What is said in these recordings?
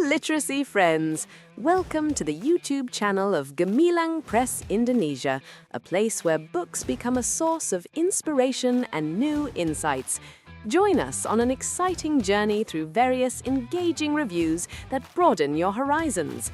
literacy friends! Welcome to the YouTube channel of Gemilang Press Indonesia, a place where books become a source of inspiration and new insights. Join us on an exciting journey through various engaging reviews that broaden your horizons.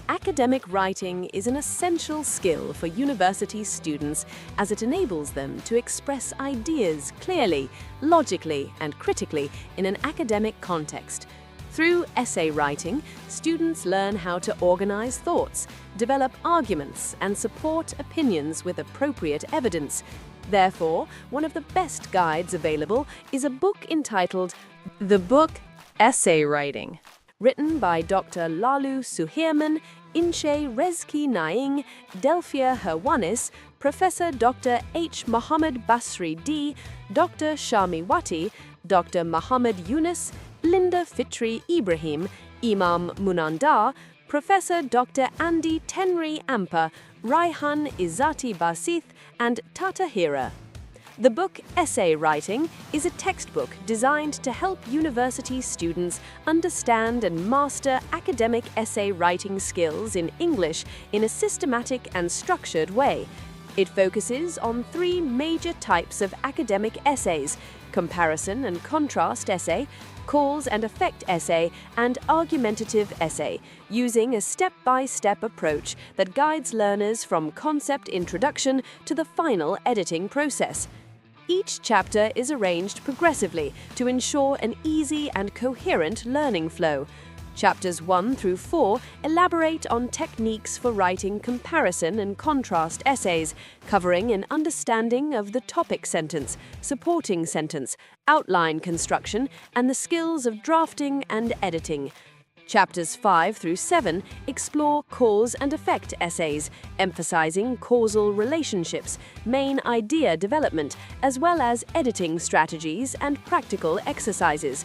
Academic writing is an essential skill for university students as it enables them to express ideas clearly, logically, and critically in an academic context. Through essay writing, students learn how to organize thoughts, develop arguments, and support opinions with appropriate evidence. Therefore, one of the best guides available is a book entitled The Book Essay Writing, written by Dr. Lalu Suhirman, Inche Rezki Naing, Delphia Herwanis, Professor Dr. H. Muhammad Basri D., Dr. Sharmiwati, Dr. Muhammad Yunus, Linda Fitri Ibrahim, Imam Munandar, Professor Dr. Andy Tenri Ampa, Raihan Izzati Basith, and Tata Hira. The book Essay Writing is a textbook designed to help university students understand and master academic essay writing skills in English in a systematic and structured way. It focuses on three major types of academic essays: comparison and contrast essay, cause and effect essay, and argumentative essay, using a step-by-step approach that guides learners from concept introduction to the final editing process. Each chapter is arranged progressively to ensure an easy and coherent learning flow. Chapters 1 through 4 elaborate on techniques for writing comparison and contrast essays, covering an understanding of the topic sentence, supporting sentence, outline construction, and the skills of drafting and editing. Chapters 5 through 7 explore cause and effect essays, emphasizing causal relationships, main idea development, as well as editing strategies and practical exercises.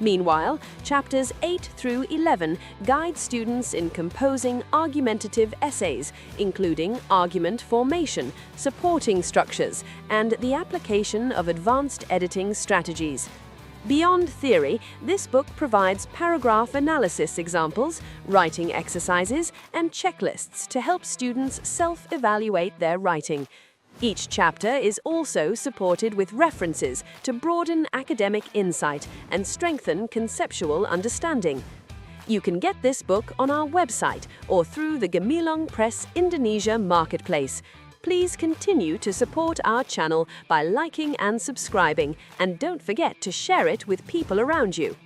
Meanwhile, chapters 8 through 11 guide students in composing argumentative essays, including argument formation, supporting structures, and the application of advanced editing strategies. Beyond theory, this book provides paragraph analysis examples, writing exercises, and checklists to help students self-evaluate their writing. Each chapter is also supported with references to broaden academic insight and strengthen conceptual understanding. You can get this book on our website or through the Gemilang Press Indonesia marketplace. Please continue to support our channel by liking and subscribing, and don't forget to share it with people around you.